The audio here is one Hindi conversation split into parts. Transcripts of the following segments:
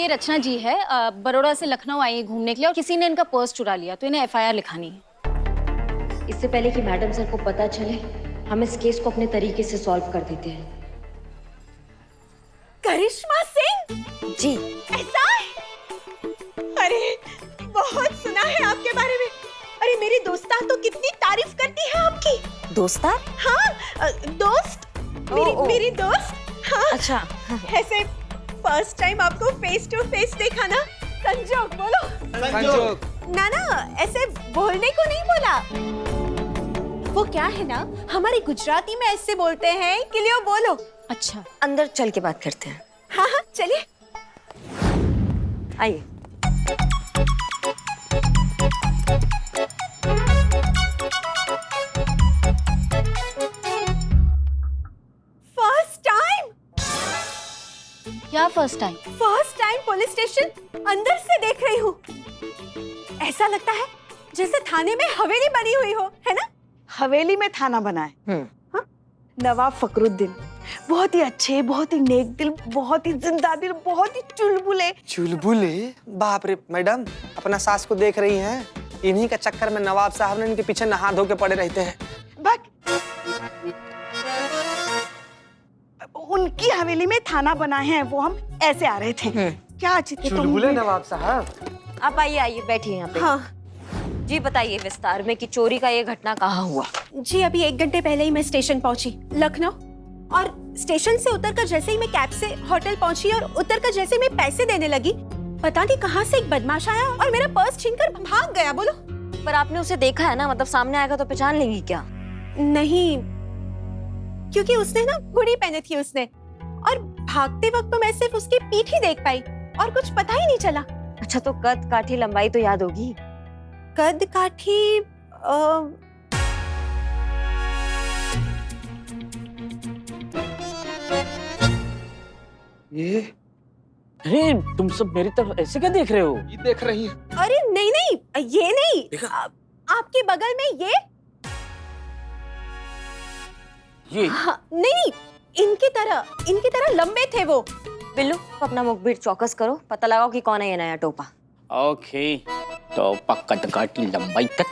ये रचना जी है, बड़ौदा से लखनऊ आई है घूमने के लिए और किसी ने इनका पर्स चुरा लिया, तो इन्हें एफआईआर लिखानी है। इससे पहले कि मैडम सर को पता चले, हम इस केस को अपने तरीके से सॉल्व कर देते हैं। करिश्मा सिंह जी। ऐसा है? अरे बहुत सुना है आपके बारे में। अरे मेरी दोस्तान तो कितनी तारीफ करती है आपकी। दोस्तान? हाँ दोस्त, मेरी दोस्त। हाँ अच्छा। ऐसे फर्स्ट टाइम आपको फेस टू फेस देखा ना, संजोग बोलो। संजोग। ना ऐसे बोलने को नहीं बोला। वो क्या है ना, हमारी गुजराती में ऐसे बोलते हैं कि लियो बोलो। अच्छा, अंदर चल के बात करते हैं। हाँ चलिए। आइए। First time? क्या first time? First time police station अंदर से देख रही हूँ। ऐसा लगता है जैसे थाने में हवेली बनी हुई हो, है ना? हवेली में थाना बना है। हाँ? नवाब फखरुद्दीन बहुत ही अच्छे, बहुत ही नेक दिल, बहुत ही जिंदा दिल, बहुत ही चुलबुले। चुलबुले? बाप रे मैडम, अपना सास को देख रही हैं? इन्हीं का चक्कर में नवाब साहब ने इनके पीछे नहा धो के पड़े रहते हैं। बक उनकी हवेली में थाना बना है, वो हम ऐसे आ रहे थे। क्या अचित चुलबुले नवाब साहब? आप आइए बैठिए यहाँ पे। हाँ जी बताइए विस्तार में कि चोरी का ये घटना कहाँ हुआ? जी, अभी 1 घंटे पहले ही मैं स्टेशन पहुंची, लखनऊ। और स्टेशन से उतरकर जैसे ही मैं कैब से होटल पहुंची और उतरकर जैसे ही मैं पैसे देने लगी, पता नहीं कहाँ से एक बदमाश आया और मेरा पर्स छीनकर भाग गया। बोलो। पर आपने उसे देखा है ना, मतलब सामने आएगा तो पहचान लेंगी क्या? नहीं, क्योंकि उसने ना हुडी पहनी थी उसने, और भागते वक्त तो मैं सिर्फ उसकी पीठ ही देख पाई और कुछ पता ही नहीं चला। अच्छा, तो कद काठी लंबाई तो याद होगी? कद काठी ये अरे तुम सब मेरी तरफ ऐसे क्या देख रहे हो? ये देख रही है? अरे नहीं, ये नहीं। आपके बगल में ये हाँ, नहीं, इनकी तरह लंबे थे वो। बिल्लू, अपना मुखबिर चौकस करो, पता लगाओ कि कौन है ये नया टोपा। ओके, तो पक्का काटी लंबाई तक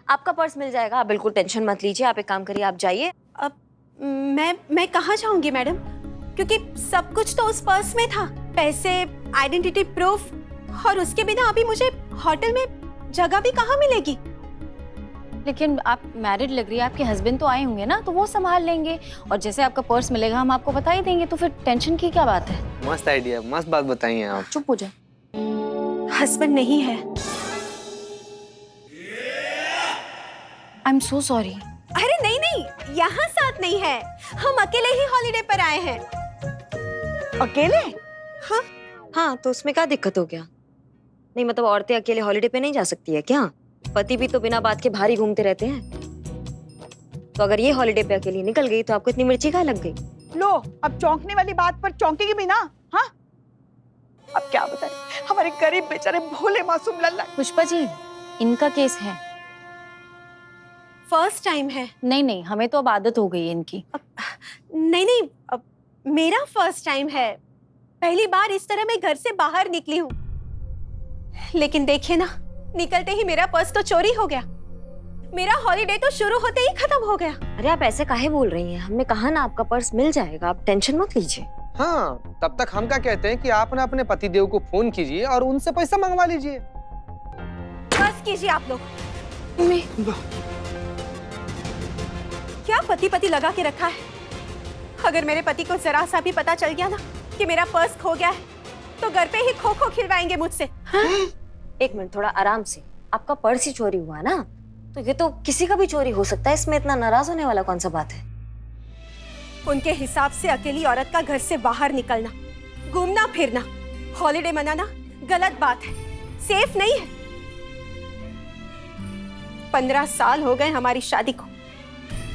आपका पर्स मिल जाएगा, आप बिल्कुल टेंशन मत लीजिए। आप एक काम करिए, आप जाइए। अब मैं कहाँ जाऊंगी मैडम, क्योंकि सब कुछ तो उस पर्स में था, पैसे, आइडेंटिटी प्रूफ, और उसके बिना अभी मुझे होटल में जगह भी कहाँ मिलेगी। लेकिन आप मैरिड लग रही है, आपके हस्बैंड तो आए होंगे ना, तो वो संभाल लेंगे, और जैसे आपका पर्स मिलेगा हम आपको बता ही देंगे, तो फिर टेंशन की क्या बात है। मस्त आइडिया, मस्त बात बताई हैं आप। चुप हो जा। हस्बैंड नहीं है। I am so sorry. अरे नहीं, यहाँ साथ नहीं है, हम अकेले ही हॉलिडे पर आए हैं। अकेले? हाँ, तो उसमें क्या दिक्कत हो गया? नहीं मतलब औरतें अकेले हॉलिडे पे नहीं जा सकती है क्या? पति भी तो बिना बात के बाहर ही घूमते रहते हैं। तो अगर ये हॉलिडे पे अकेली निकल गई तो आपको इतनी मिर्ची कहाँ लग गई? लो, अब चौंकने वाली बात पर चौंकेगी भी ना। हाँ, अब क्या बताएं, हमारे गरीब बेचारे भोले मासूम लल्ला। पुष्पा जी, इनका केस है। फर्स्ट टाइम है। नहीं, हमें तो अब आदत हो गई है इनकी। नहीं, अब मेरा फर्स्ट टाइम है। पहली बार इस तरह मैं घर से बाहर निकली हूँ। लेकिन देखिए ना, निकलते ही मेरा पर्स तो चोरी हो गया। मेरा हॉलिडे तो शुरू होते ही खत्म हो गया। अरे आप ऐसे काहे बोल रही हैं? हमने कहा ना आपका पर्स मिल जाएगा, आप टेंशन मत लीजिए। हाँ, तब तक हम क्या कहते हैं कि आप ना अपने पतिदेव को फोन कीजिए और उनसे पैसा मंगवा लीजिए। बस कीजिए आप लोग। क्या पति लगा के रखा है? अगर मेरे पति को जरा सा भी पता चल गया ना कि मेरा पर्स खो गया है, तो घर पे ही खो खिलवाएंगे मुझसे। हाँ? एक मिनट, थोड़ा आराम से। आपका पर्स ही चोरी हुआ ना, तो ये तो किसी का भी चोरी हो सकता है, इसमें इतना नाराज होने वाला कौन सा बात है? उनके हिसाब से अकेली औरत का घर से बाहर निकलना, घूमना फिरना, हॉलिडे मनाना गलत बात है, सेफ नहीं है। 15 साल हो गए हमारी शादी को,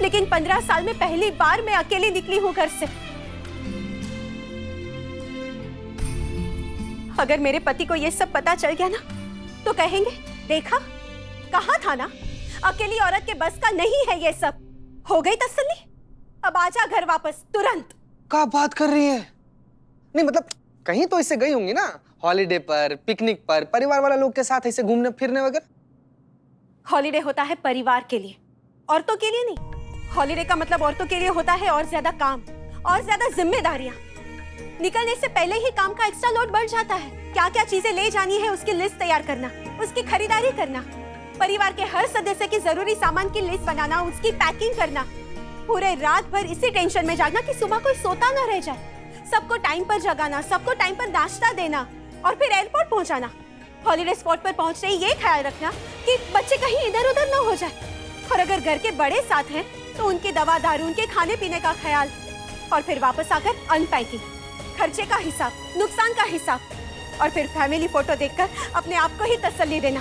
लेकिन 15 साल में पहली बार मैं अकेली निकली हूँ घर से। अगर मेरे पति को ये सब पता चल गया ना, तो कहेंगे देखा, कहा था ना, अकेली औरत के बस का नहीं है ये सब। हो गई तसल्ली, अब आजा घर वापस तुरंत। क्या बात कर रही है? नहीं मतलब कहीं तो इससे गई होंगी ना, हॉलीडे पर, पिकनिक पर, परिवार वाला लोग के साथ ऐसे घूमने फिरने वगैरह। हॉलीडे होता है परिवार के लिए, औरतों के लिए नहीं। हॉलीडे का मतलब औरतों के लिए होता है और ज्यादा काम, और ज्यादा जिम्मेदारियां। निकलने से पहले ही काम का एक्स्ट्रा लोड बढ़ जाता है। क्या क्या चीजें ले जानी है उसकी लिस्ट तैयार करना, उसकी खरीदारी करना, परिवार के हर सदस्य की जरूरी सामान की लिस्ट बनाना, उसकी पैकिंग करना, पूरे रात भर इसी टेंशन में जागना कि सुबह कोई सोता ना रह जाए, सबको टाइम पर जगाना, सबको टाइम पर नाश्ता देना और फिर एयरपोर्ट पहुंचाना। हॉलीडे स्पॉट पर पहुंचते ही ये ख्याल रखना कि बच्चे कहीं इधर उधर ना हो जाए, और अगर घर के बड़े साथ हैं तो उनकी दवा दारू, उनके खाने पीने का ख्याल, और फिर वापस आकर अनपैकिंग, खर्चे का हिसाब, नुकसान का हिसाब, और फिर फैमिली फोटो देखकर अपने आप को ही तसल्ली देना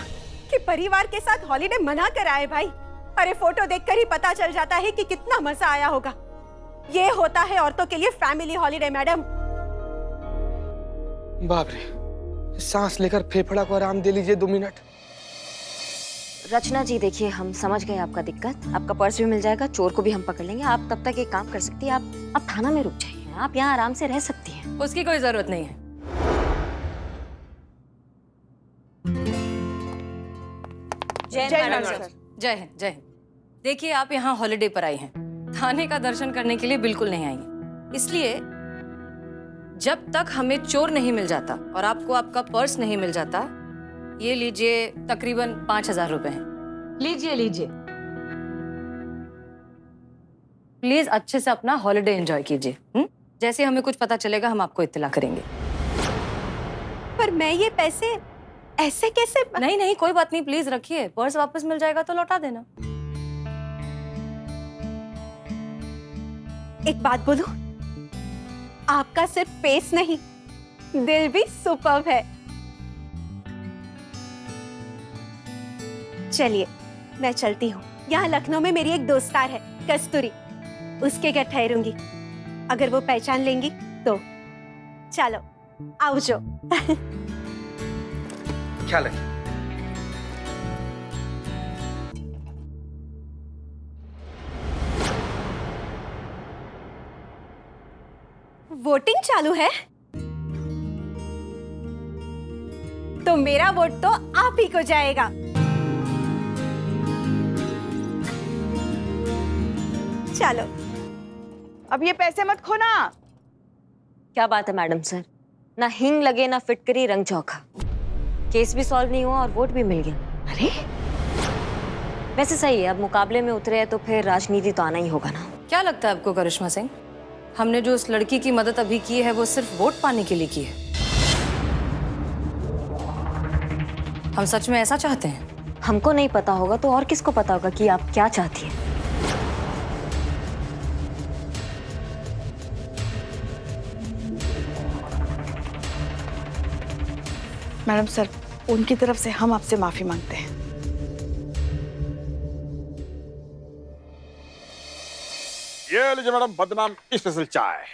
कि परिवार के साथ हॉलीडे मना कर आए भाई। अरे फोटो देखकर ही पता चल जाता है कि कितना मजा आया होगा। ये होता है औरतों के लिए फैमिली हॉलीडे मैडम। बाप रे, सांस लेकर फेफड़ा को आराम दे लीजिए 2 मिनट। रचना जी देखिए, हम समझ गए आपका दिक्कत। आपका पर्स भी मिल जाएगा, चोर को भी हम पकड़ लेंगे। आप तब तक एक काम कर सकती हैं, आप थाना में रुक जाइए, आप यहाँ आराम से रह सकती हैं। उसकी कोई जरूरत नहीं है। जय हिंद सर। जय हिंद, जय हिंद। देखिए, आप यहाँ हॉलिडे पर आई हैं, थाने का दर्शन करने के लिए बिल्कुल नहीं आई हैं। इसलिए जब तक हमें चोर नहीं मिल जाता और आपको आपका पर्स नहीं मिल जाता, ये लीजिए तकरीबन 5,000 रुपए हैं। लीजिए लीजिए, प्लीज अच्छे से अपना हॉलिडे एंजॉय कीजिए। जैसे हमें कुछ पता चलेगा हम आपको इत्तला करेंगे। पर मैं ये पैसे ऐसे कैसे? नहीं नहीं, कोई बात नहीं, प्लीज रखिए। पर्स वापस मिल जाएगा तो लौटा देना। एक बात बोलूं, आपका सिर्फ फेस नहीं, दिल भी सुपर्ब है। चलिए मैं चलती हूँ। यहाँ लखनऊ में मेरी एक दोस्तार है कस्तूरी, उसके घर ठहरूंगी। अगर वो पहचान लेंगी तो चलो आओ जो। ख्याल रखिए। वोटिंग चालू है तो मेरा वोट तो आप ही को जाएगा। चलो अब ये पैसे मत खोना। क्या बात है मैडम सर, ना हिंग लगे ना फिटकरी रंग चौखा। केस भी सॉल्व नहीं हुआ और वोट भी मिल गया। अरे वैसे सही है, अब मुकाबले में उतरे हैं तो फिर राजनीति तो आना ही होगा ना। क्या लगता है आपको करिश्मा सिंह, हमने जो उस लड़की की मदद अभी की है वो सिर्फ वोट पाने के लिए की है? हम सच में ऐसा चाहते हैं? हमको नहीं पता होगा तो और किसको पता होगा कि आप क्या चाहती हैं। मैडम सर, उनकी तरफ से हम आपसे माफी मांगते हैं। ये लीजिए मैडम, बदनाम स्पेशल चाय।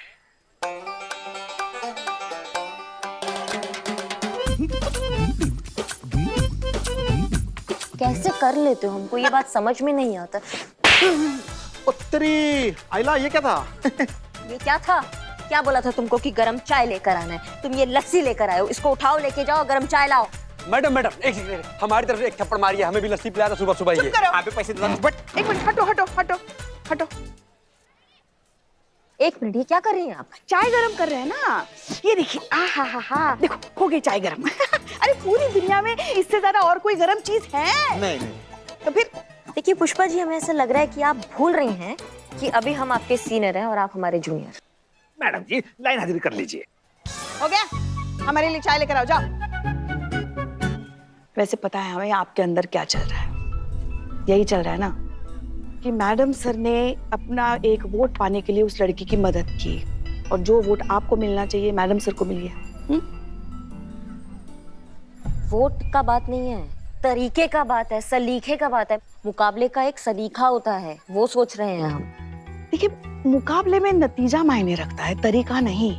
कैसे कर लेते हो, हमको ये बात समझ में नहीं आता। उत्तरी आइला, ये क्या था? ये क्या था? क्या बोला था तुमको कि गरम चाय लेकर आना है? तुम ये लस्सी लेकर आए हो, इसको उठाओ, लेके जाओ, गरम चाय लाओ। मैडम मैडम एक सेकंड, हमारी तरफ से एक थप्पड़ मारिए, हमें भी लस्सी पिलाया था सुबह सुबह। चुप करो। आप भी पैसे देना। एक मिनट, हटो हटो हटो हटो। एक मिनट, ये क्या कर रही हैं आप? चाय गरम कर रहे हैं ना। ये देखिए, आ हा हा हा, देखो हो गई चाय गरम। अरे पूरी दुनिया में इससे ज्यादा और कोई गरम चीज है? नहीं नहीं, तो फिर देखिए पुष्पा जी, हमें ऐसा लग रहा है कि आप भूल रही हैं कि अभी हम आपके सीनियर हैं और आप हमारे जूनियर। मैडम जी लाइन हाजिरी कर लीजिए। हो गया, हमारे लिए चाय लेकर आओ, जाओ। वैसे पता है हमें आपके अंदर क्या चल रहा है? यही चल रहा है ना कि मैडम सर ने अपना एक वोट पाने के लिए उस लड़की की मदद की, और जो वोट आपको मिलना चाहिए मैडम सर को मिल गया। वोट का बात नहीं है, तरीके का बात है, सलीके का बात है। मुकाबले का एक सलीका होता है, वो सोच रहे हैं हम। देखिए, मुकाबले में नतीजा मायने रखता है, तरीका नहीं।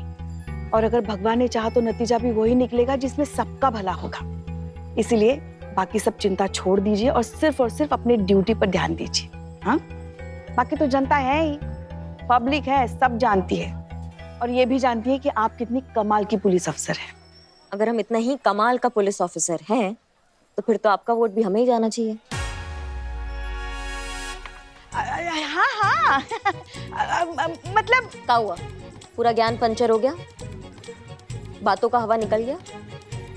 और अगर भगवान ने चाहा तो नतीजा भी वही निकलेगा जिसमें सबका भला होगा। इसीलिए बाकी सब चिंता छोड़ दीजिए और सिर्फ अपनी ड्यूटी पर ध्यान दीजिए। हाँ, बाकी तो जनता है ही, पब्लिक है, सब जानती है। और ये भी जानती हैं कि आप कितनी कमाल की पुलिस अफसर हैं। अगर हम इतना ही कमाल का पुलिस ऑफिसर हैं तो फिर तो आपका वोट भी हमें ही जाना चाहिए। हाँ हाँ मतलब क्या हुआ, पूरा ज्ञान पंचर हो गया, बातों का हवा निकल गया?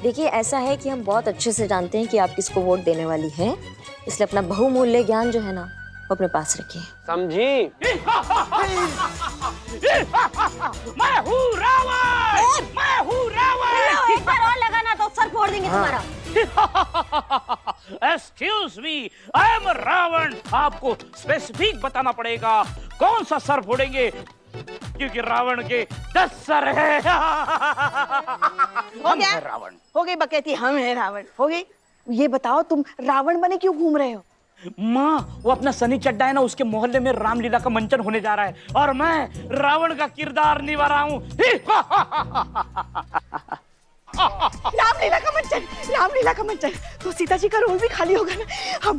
देखिए ऐसा है कि हम बहुत अच्छे से जानते हैं कि आप किसको वोट देने वाली हैं, इसलिए अपना बहुमूल्य ज्ञान जो है ना वो अपने पास रखिए। समझी? मैं हूँ रावण, मैं हूँ रावण। एक बार और लगाना तो सर फोड़ देंगे तुम्हारा। Excuse me, I am Ravan. आपको स्पेसिफिक बताना पड़ेगा कौन सा सर फोड़ेंगे, क्योंकि रावण के 10 सर है। हम हैं रावण। हो गई बकैती, हम हैं रावण। हो गई। ये बताओ तुम रावण बने क्यों घूम रहे हो? माँ, वो अपना सनी चड्डा है ना, उसके मोहल्ले में रामलीला का मंचन होने जा रहा है और मैं रावण का किरदार निभा रहा हूँ। रामलीला का मंचन, रामलीला का मंचन। तो सीता जी का रोल भी खाली होगा ना?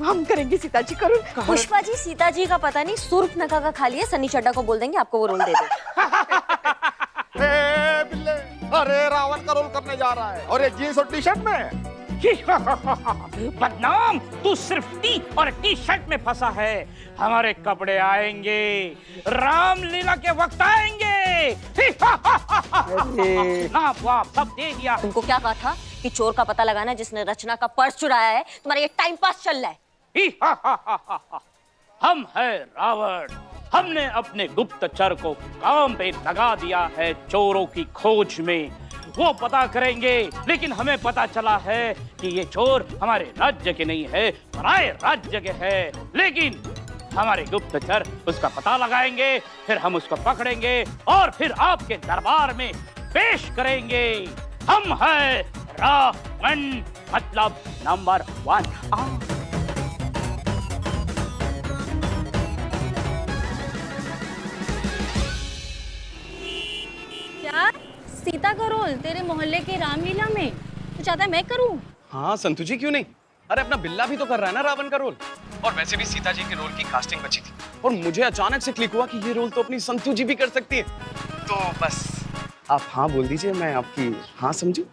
हम करेंगे सीता जी का रोल। पुष्पा जी सीता जी का पता नहीं, सुर्ख नका का खाली है, सनी चड्डा को बोल देंगे आपको वो रोल दे दे। बिल्ले, अरे रावण का रोल करने जा रहा है और ये जीन्स और टी शर्ट में। बदनाम, तू सिर्फ टी और टी शर्ट में फंसा है। हमारे कपड़े आएंगे, रामलीला के वक्त आएंगे। नाप वाप सब दे दिया। तुमको क्या कहा था कि चोर का पता लगाना जिसने रचना का पर्स चुराया है? तुम्हारा ये टाइम पास चल रहा है। हम है रावण, हमने अपने गुप्तचर को काम पे लगा दिया है चोरों की खोज में। वो पता करेंगे, लेकिन हमें पता चला है कि ये चोर हमारे राज्य के नहीं है, पराये राज्य के है। लेकिन हमारे गुप्तचर उसका पता लगाएंगे, फिर हम उसको पकड़ेंगे और फिर आपके दरबार में पेश करेंगे। हम है रावण, मतलब नंबर 1। क्या सीता का रोल तेरे मोहल्ले के रामलीला में तो चाहता है मैं करूं? हाँ संतु जी, क्यों नहीं? अरे अपना बिल्ला भी तो कर रहा है ना रावण का रोल। और वैसे भी सीता जी के रोल की कास्टिंग बची थी और मुझे अचानक से क्लिक हुआ कि ये रोल तो अपनी संतु जी भी कर सकती है। तो बस आप हाँ बोल दीजिए, मैं आपकी हाँ समझूं।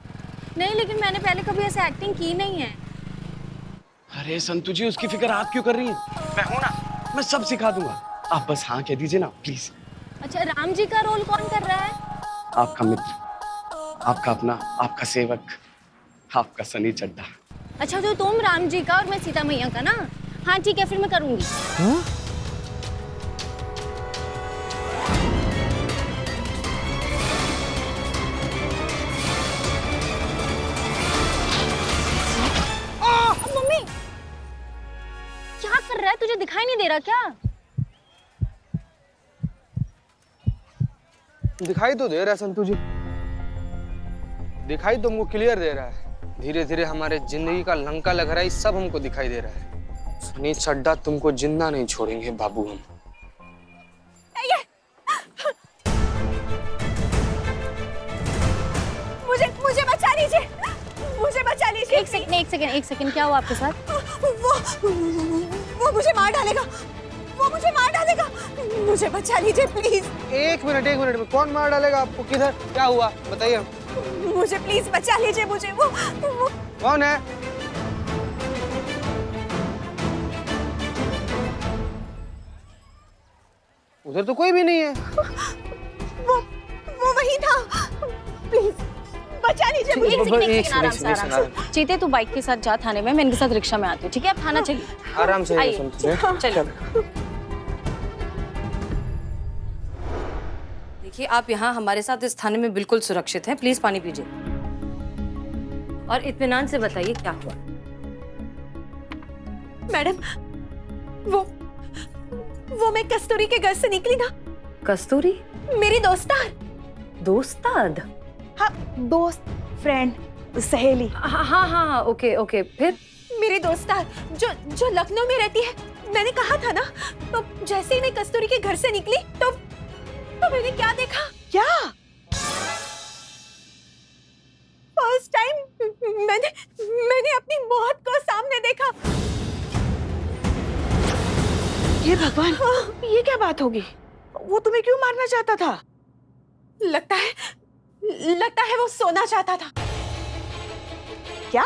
नहीं, लेकिन मैंने पहले कभी ऐसे एक्टिंग की नहीं है। अरे संतु जी, उसकी फिक्र आप क्यों कर रही हैं? मैं हूं ना, मैं सब सिखा दूंगा। आप बस हाँ कह दीजिए ना प्लीज। अच्छा, राम जी का रोल कौन कर रहा है? आपका मित्र, आपका अपना, आपका सेवक, आपका सनी चड्डा। अच्छा, तो तुम राम जी का और मैं सीता मैया का ना? हाँ ठीक है, फिर मैं करूंगी। मम्मी, क्या कर रहा है? तुझे दिखाई नहीं दे रहा क्या? दिखाई तो दे रहा है संतु जी, दिखाई तो हमको क्लियर दे रहा है। धीरे धीरे हमारे जिंदगी का लंका लग रहा है, सब हमको दिखाई दे रहा है। सनी चड्डा, तुमको जिंदा नहीं छोड़ेंगे बाबू हम। मुझे बचा लीजिए, मुझे बचा लीजिए। एक सेकंड, क्या हुआ आपके साथ? वो मुझे मार डालेगा, वो मुझे मार डालेगा। मुझे बचा लीजिए प्लीज। एक मिनट में कौन मार डालेगा आपको? किधर, क्या हुआ बताइए। मुझे प्लीज बचा लीजिए। मुझे वो कौन है? उधर तो कोई भी नहीं है। वो वही था। प्लीज बचा लीजिए मुझे। एक सेकंड, आराम से। चीते, तू बाइक के साथ जा थाने में, मैं इनके साथ रिक्शा में आती हूँ, ठीक है? आप थाना चलिए। आराम से आइए, चलो। देखिए, आप यहाँ हमारे साथ इस थाने में बिल्कुल सुरक्षित हैं। प्लीज पानी पीजिए और इत्मीनान से बताइए क्या हुआ। मैडम, वो मैं कस्तूरी के घर से निकली ना। कस्तूरी? मेरी दोस्तार। दोस्ताद? हाँ, दोस्त, फ्रेंड, सहेली। हाँ, ओके। फिर? मेरी दोस्तार जो लखनऊ में रहती है। मैंने कहा था ना, तो जैसे ही मैं कस्तूरी के घर से निकली तो मैंने क्या देखा? क्या? फर्स्ट टाइम मैंने अपनी मौत को सामने देखा। ये भगवान, ये क्या बात होगी? वो तुम्हें क्यों मारना चाहता था? लगता है वो सोना चाहता था। क्या?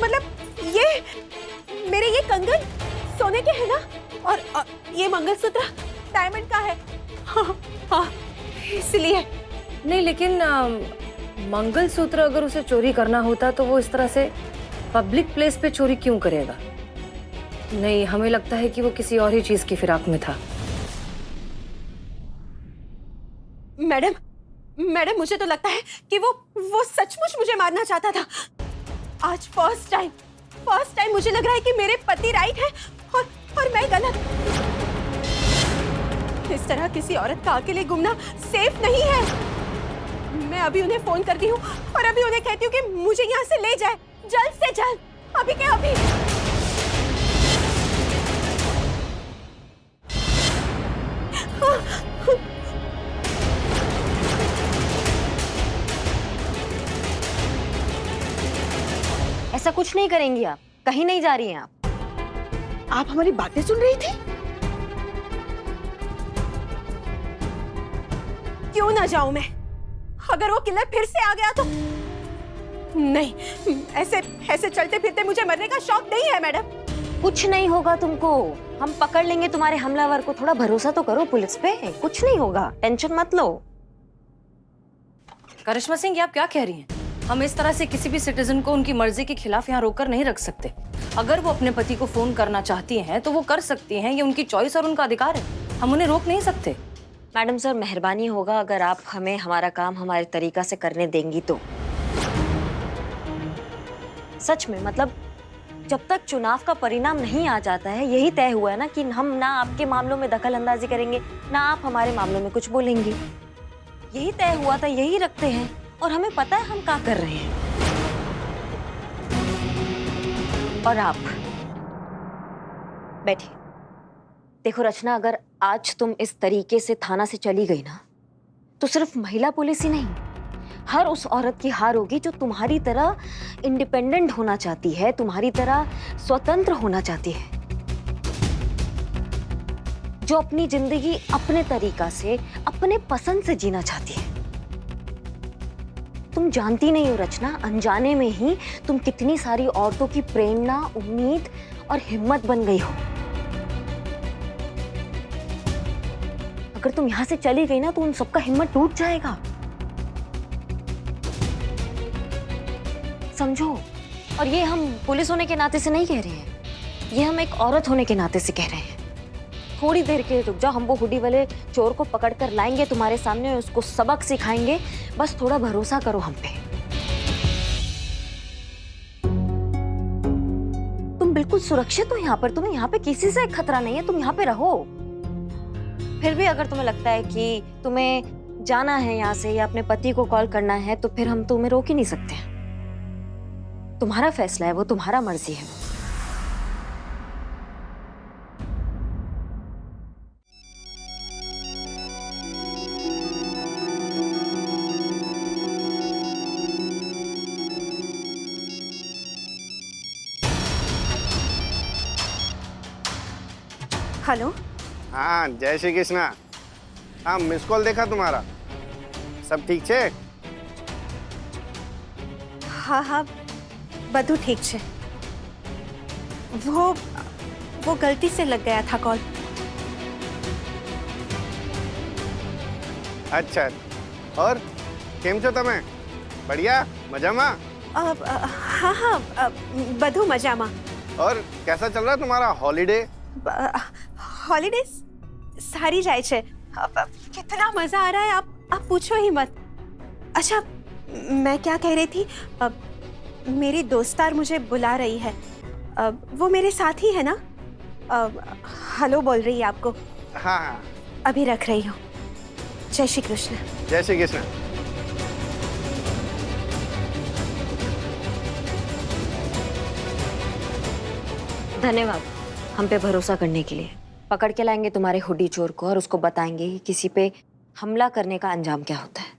मतलब ये मेरे ये कंगन सोने के हैं ना, और ये मंगलसूत्र डायमंड का है। हाँ, इसलिए। नहीं, लेकिन मंगलसूत्र अगर उसे चोरी करना होता तो वो इस तरह से पब्लिक प्लेस पे चोरी क्यों करेगा? नहीं, हमें लगता है कि वो किसी और ही चीज की फिराक में था। मैडम मुझे तो लगता है कि वो सचमुच मुझे मारना चाहता था। आज फर्स्ट टाइम मुझे लग रहा है कि मेरे पति राइट है और मैं गलत। इस तरह किसी औरत का अकेले घूमना सेफ नहीं है। मैं अभी उन्हें फोन करती हूँ और अभी उन्हें कहती हूँ कि मुझे यहाँ से ले जाए, जल्द से जल्द, अभी के अभी। ऐसा कुछ नहीं करेंगी आप, कहीं नहीं जा रही हैं आप। आप हमारी बातें सुन रही थी? क्यों ना जाऊं मैं? अगर वो किलर फिर से आ गया तो नहीं, ऐसे चलते फिरते मुझे मरने का शौक नहीं है मैडम। कुछ नहीं होगा तुमको, हम पकड़ लेंगे तुम्हारे हमलावर को। थोड़ा भरोसा तो करो पुलिस पे, कुछ नहीं होगा, टेंशन मत लो। करिश्मा सिंह, ये आप क्या कह रही हैं? हम इस तरह से किसी भी सिटीजन को उनकी मर्जी के खिलाफ यहाँ रोककर नहीं रख सकते। अगर वो अपने पति को फोन करना चाहती हैं तो वो कर सकती हैं, ये उनकी चॉइस और उनका अधिकार है, हम उन्हें रोक नहीं सकते। मैडम सर, मेहरबानी होगा अगर आप हमें हमारा काम हमारे तरीका से करने देंगी तो। सच में, मतलब जब तक चुनाव का परिणाम नहीं आ जाता है, यही तय हुआ है ना कि हम ना आपके मामलों में दखल अंदाजी करेंगे, ना आप हमारे मामलों में कुछ बोलेंगी। यही तय हुआ था, यही रखते हैं, और हमें पता है हम क्या कर रहे हैं। और आप बैठिए। देखो रचना, अगर आज तुम इस तरीके से थाना से चली गई ना, तो सिर्फ महिला पुलिस ही नहीं, हर उस औरत की हार होगी जो तुम्हारी तरह इंडिपेंडेंट होना चाहती है, तुम्हारी तरह स्वतंत्र होना चाहती है, जो अपनी जिंदगी अपने तरीका से, अपने पसंद से जीना चाहती है। तुम जानती नहीं हो रचना, अनजाने में ही तुम कितनी सारी औरतों की प्रेरणा, उम्मीद और हिम्मत बन गई हो। अगर तुम यहां से चली गई ना तो उन सबका हिम्मत टूट जाएगा, समझो। और ये हम पुलिस होने के नाते से नहीं कह रहे हैं, ये हम एक औरत होने के नाते से कह रहे हैं। थोड़ी देर के लिए रुक जाओ, हम वो हुडी वाले चोर को पकड़ कर लाएंगे तुम्हारे सामने, उसको सबक सिखाएंगे। बस थोड़ा भरोसा करो हम पे। तुम बिल्कुल सुरक्षित हो यहाँ पर, तुम्हें यहाँ पे किसी से खतरा नहीं है, तुम यहाँ पे रहो। फिर भी अगर तुम्हें लगता है कि तुम्हें जाना है यहाँ से या अपने पति को कॉल करना है, तो फिर हम तुम्हें रोक ही नहीं सकते। तुम्हारा फैसला है, वो तुम्हारा मर्जी है। हेलो। हाँ, जय श्री कृष्णा। हाँ, मिस कॉल देखा तुम्हारा, सब ठीक छे? हाँ, बधु ठीक छे। वो गलती से लग गया था कॉल। अच्छा, और केम छो तमे? बढ़िया, मजामा? हाँ, बधु मजामा। और कैसा चल रहा है तुम्हारा हॉलिडे? हॉलिडेज सारी जाए छे। कितना मजा आ रहा है, आप पूछो ही मत। अच्छा, मैं क्या कह रही थी, मेरी दोस्तार मुझे बुला रही है। वो मेरे साथ ही है ना? हेलो बोल रही है आपको। हाँ, अभी रख रही हूँ। जय श्री कृष्ण। जय श्री कृष्ण। धन्यवाद हम पे भरोसा करने के लिए। पकड़ के लाएंगे तुम्हारे हुडी चोर को और उसको बताएंगे कि किसी पे हमला करने का अंजाम क्या होता है।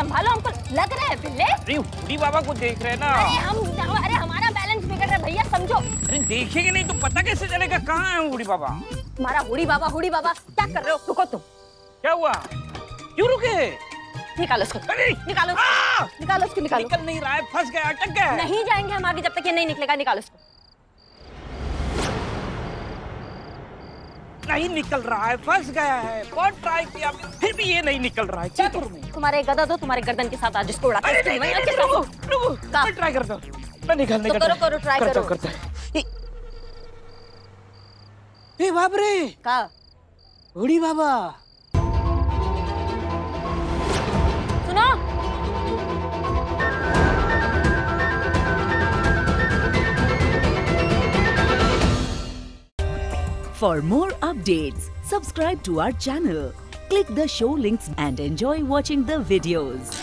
संभालो, हमको लग रहा है बिल्ले। अरे हुडी बाबा को देख रहे हैं ना। अरे हमारा बैलेंस बिगड़ रहा है भैया, समझो। अरे देखेंगे नहीं तो पता कैसे चलेगा कहाँ है हुडी बाबा? हमारा हुडी बाबा क्या कर रहे हो? रुको तुम। क्या हुआ? क्यों रुके? निकालो उसको, अरे निकालो उसको, निकालो उसको, निकालो। निकल नहीं रहा है, फंस गया, अटक गया है। नहीं जाएंगे हम आगे जब तक ये नहीं निकलेगा, निकालो उसको। नहीं निकल रहा है, फंस गया है, बहुत ट्राई किया फिर भी ये नहीं निकल रहा है। क्या करूं मैं? तुम्हारे गदा दो, तुम्हारे गर्दन के साथ आज इसको उड़ाते हैं। अरे नहीं, रुको, मैं ट्राई करता हूँ। मैं निकालने का करो, ट्राई करो। करता ए बाप रे, का हुडी बाबा। सुनो, For more updates, subscribe to our channel, click the show links and enjoy watching the videos.